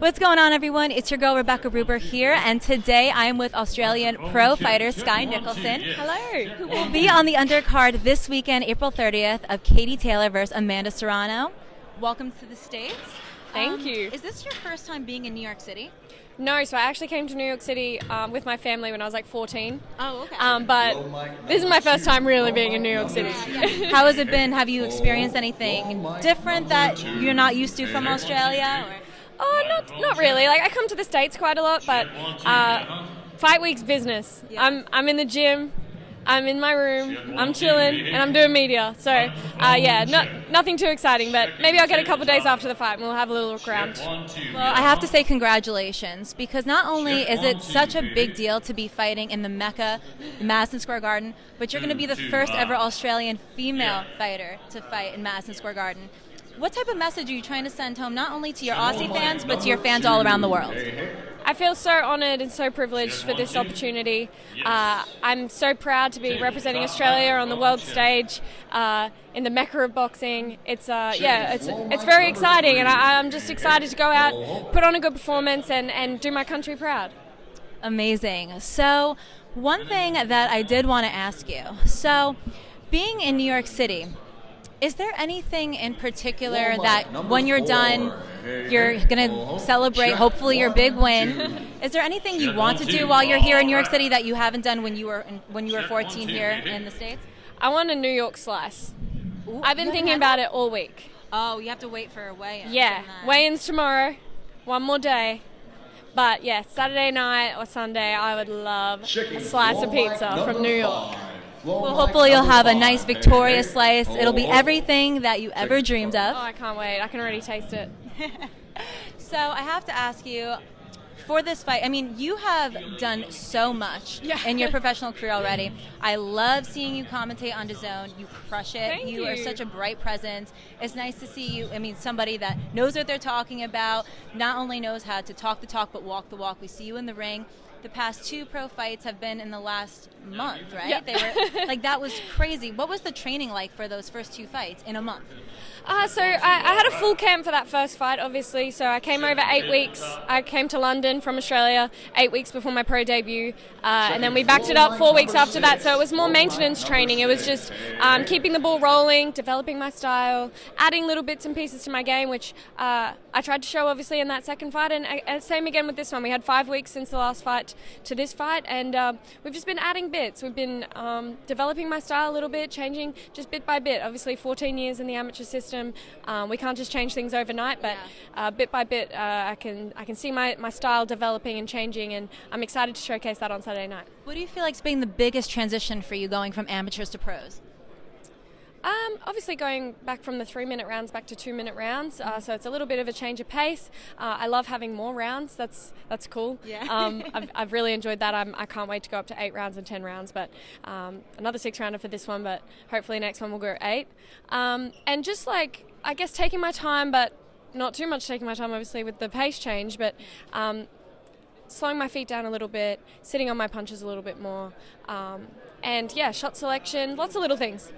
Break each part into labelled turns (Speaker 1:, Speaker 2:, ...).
Speaker 1: What's going on, everyone? It's your girl, Rebecca Ruber here, and today I am with Australian pro fighter SKYE Nicholson.
Speaker 2: Hello.
Speaker 1: Who will be on the undercard this weekend, April 30th, of Katie Taylor versus Amanda Serrano. Welcome to the States.
Speaker 2: Thank you.
Speaker 1: Is this your first time being in New York City?
Speaker 2: No, so I actually came to New York City with my family when I was like 14.
Speaker 1: Oh, okay.
Speaker 2: But this is my first time really being in New York City.
Speaker 1: How has it been? Have you experienced anything different that you're not used to from Australia? Or?
Speaker 2: Oh, not really. Like I come to the States quite a lot, but fight week's business.
Speaker 1: Yeah.
Speaker 2: I'm in the gym. I'm in my room, I'm chilling, and I'm doing media. So, nothing too exciting, but maybe I'll get a couple days after the fight and we'll have a little look around.
Speaker 1: Well, I have to say congratulations, because not only is it such a big deal to be fighting in the Mecca, Madison Square Garden, but you're going to be the first ever Australian female fighter to fight in Madison Square Garden. What type of message are you trying to send home, not only to your Aussie fans, but to your fans all around the world?
Speaker 2: I feel so honoured and so privileged for this opportunity. I'm so proud to be representing Australia on the world stage in the Mecca of boxing. It's very exciting, and I'm just excited to go out, put on a good performance, and do my country proud.
Speaker 1: Amazing. So, one thing that I did want to ask you. So, being in New York City, is there anything in particular that when you're done, you're going to celebrate, hopefully, your big win? Is there anything you want to do while you're here in New York City that you haven't done when you were 14 here in the States?
Speaker 2: I want a New York slice.
Speaker 1: Ooh,
Speaker 2: I've been thinking about it all week.
Speaker 1: Oh, you have to wait for weigh-ins.
Speaker 2: Yeah, weigh-ins tomorrow, one more day. But yeah, Saturday night or Sunday, I would love a slice of pizza from New York.
Speaker 1: Well, hopefully you'll have a nice Victoria slice. It'll be everything that you ever dreamed of.
Speaker 2: Oh, I can't wait. I can already taste it.
Speaker 1: So I have to ask you, for this fight, I mean, you have done so much in your professional career already. I love seeing you commentate on DAZN. You crush it.
Speaker 2: Thank you.
Speaker 1: You are such a bright presence. It's nice to see you. I mean, somebody that knows what they're talking about, not only knows how to talk the talk, but walk the walk. We see you in the ring. The past 2 pro fights have been in the last month, right?
Speaker 2: Yeah.
Speaker 1: They were like, that was crazy. What was the training like for those first 2 fights in a month?
Speaker 2: So I had a full camp for that first fight, obviously. So I came over 8 weeks. I came to London from Australia 8 weeks before my pro debut. And then we backed it up 4 weeks after that. So it was more maintenance training. It was just keeping the ball rolling, developing my style, adding little bits and pieces to my game, which I tried to show, obviously, in that second fight. And same again with this one. We had 5 weeks since the last fight to this fight. And we've just been adding bits. We've been developing my style a little bit, changing just bit by bit. Obviously, 14 years in the amateur system. We can't just change things overnight, but bit by bit, I can see my style developing and changing, and I'm excited to showcase that on Saturday night.
Speaker 1: What do you feel like's been the biggest transition for you going from amateurs to pros?
Speaker 2: Obviously going back from the 3-minute rounds back to 2-minute rounds, so it's a little bit of a change of pace. I love having more rounds. That's cool.
Speaker 1: Yeah.
Speaker 2: I've really enjoyed that. I can't wait to go up to 8 rounds and 10 rounds, but another 6-rounder for this one, but hopefully next one will go 8. And just like, I guess, taking my time, but not too much taking my time, obviously, with the pace change, but slowing my feet down a little bit, sitting on my punches a little bit more, and yeah, shot selection, lots of little things.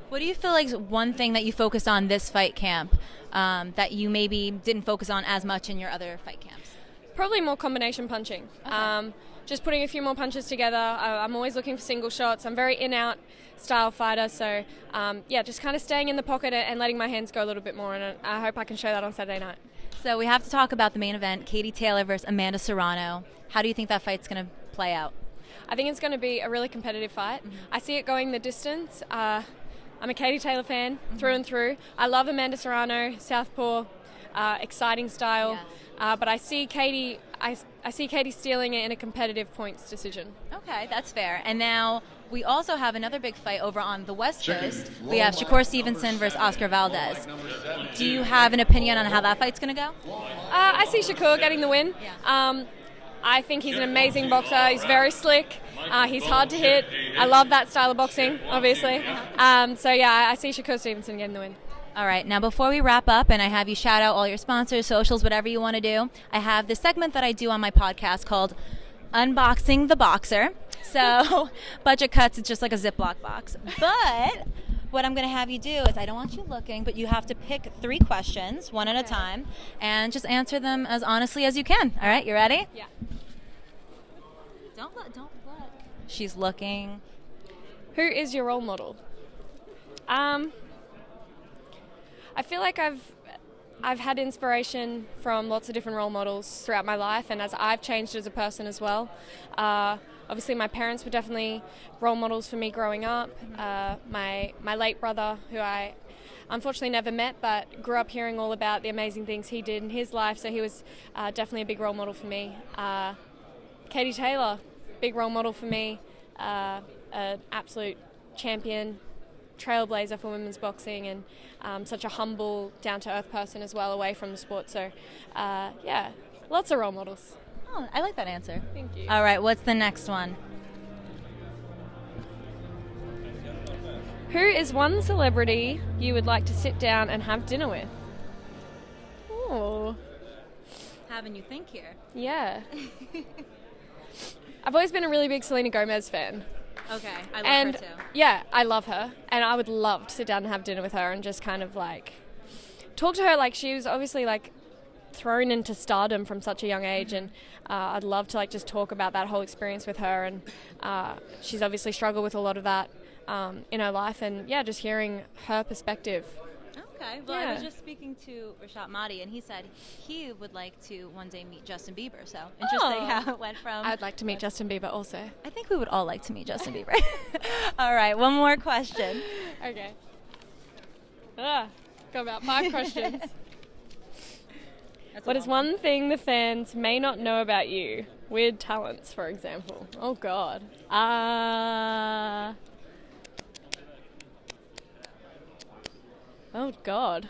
Speaker 1: What do you feel like is one thing that you focused on this fight camp that you maybe didn't focus on as much in your other fight camps?
Speaker 2: Probably more combination punching.
Speaker 1: Okay.
Speaker 2: Just putting a few more punches together. I'm always looking for single shots. I'm very in-out style fighter, so just kind of staying in the pocket and letting my hands go a little bit more, and I hope I can show that on Saturday night.
Speaker 1: So we have to talk about the main event, Katie Taylor versus Amanda Serrano. How do you think that fight's going to play out?
Speaker 2: I think it's going to be a really competitive fight. Mm-hmm. I see it going the distance. I'm a Katie Taylor fan through and through. I love Amanda Serrano, southpaw, exciting style. Yes. But I see Katie. I see Katie stealing it in a competitive points decision.
Speaker 1: Okay, that's fair. And now we also have another big fight over on the West Coast. We have Shakur Stevenson versus Oscar Valdez. Do you have an opinion on how that fight's going to go?
Speaker 2: I see Shakur getting the win.
Speaker 1: Yeah.
Speaker 2: I think he's an amazing boxer. He's very slick. He's hard to hit. I love that style of boxing, obviously. I see Shakur Stevenson getting the win.
Speaker 1: All right, now before we wrap up and I have you shout out all your sponsors, socials, whatever you want to do, I have this segment that I do on my podcast called Unboxing the Boxer. So budget cuts, it's just like a Ziploc box. But what I'm going to have you do is, I don't want you looking, but you have to pick 3 questions, one at a time, and just answer them as honestly as you can. All right, you ready?
Speaker 2: Yeah.
Speaker 1: Don't look. She's looking.
Speaker 2: Who is your role model? I feel like I've had inspiration from lots of different role models throughout my life, and as I've changed as a person as well. Obviously, my parents were definitely role models for me growing up. My late brother, who I unfortunately never met, but grew up hearing all about the amazing things he did in his life, so he was definitely a big role model for me. Katie Taylor, big role model for me, an absolute champion, trailblazer for women's boxing, and such a humble, down-to-earth person as well, away from the sport. So, yeah, lots of role models.
Speaker 1: Oh, I like that answer.
Speaker 2: Thank you.
Speaker 1: All right, what's the next one?
Speaker 2: Who is one celebrity you would like to sit down and have dinner with? Oh.
Speaker 1: Having you think here.
Speaker 2: Yeah. I've always been a really big Selena Gomez fan.
Speaker 1: Okay, I love her too.
Speaker 2: Yeah, I love her, and I would love to sit down and have dinner with her and just kind of like talk to her. Like, she was obviously like thrown into stardom from such a young age, and I'd love to like just talk about that whole experience with her, and she's obviously struggled with a lot of that in her life, and yeah, just hearing her perspective.
Speaker 1: Okay, well,
Speaker 2: Yeah.
Speaker 1: I was just speaking to Rashad Mahdi, and he said he would like to one day meet Justin Bieber, so interesting how it went from...
Speaker 2: I'd like to meet Justin Bieber also.
Speaker 1: I think we would all like to meet Justin Bieber. All right, one more question.
Speaker 2: Okay. Got about 5 questions. What is one thing the fans may not know about you? Weird talents, for example. Oh, God. Oh, God.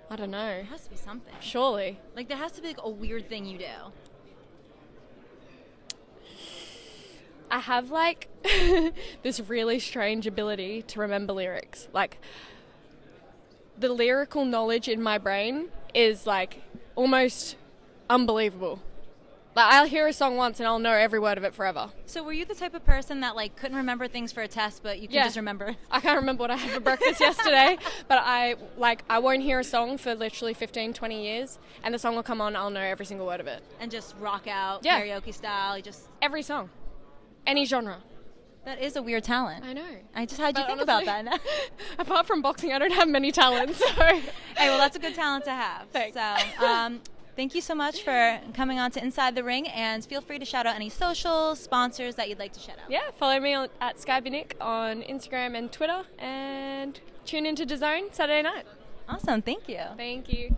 Speaker 2: I don't know.
Speaker 1: There has to be something.
Speaker 2: Surely.
Speaker 1: Like, there has to be like a weird thing you do.
Speaker 2: I have, like, this really strange ability to remember lyrics. Like, the lyrical knowledge in my brain is, like, almost unbelievable. Like, I'll hear a song once and I'll know every word of it forever.
Speaker 1: So were you the type of person that like couldn't remember things for a test, but you can just remember?
Speaker 2: I can't remember what I had for breakfast yesterday, but I won't hear a song for literally 15, 20 years, and the song will come on, I'll know every single word of it.
Speaker 1: And just rock out, karaoke style, you just...
Speaker 2: Every song. Any genre.
Speaker 1: That is a weird talent.
Speaker 2: I know.
Speaker 1: I just had you think about that.
Speaker 2: Apart from boxing, I don't have many talents. So.
Speaker 1: Hey, well, that's a good talent to have.
Speaker 2: Thanks.
Speaker 1: So, thank you so much for coming on to Inside the Ring, and feel free to shout out any socials, sponsors that you'd like to shout out.
Speaker 2: Yeah, follow me at SKYE on Instagram and Twitter, and tune into DAZN Saturday night.
Speaker 1: Awesome, thank you.
Speaker 2: Thank you.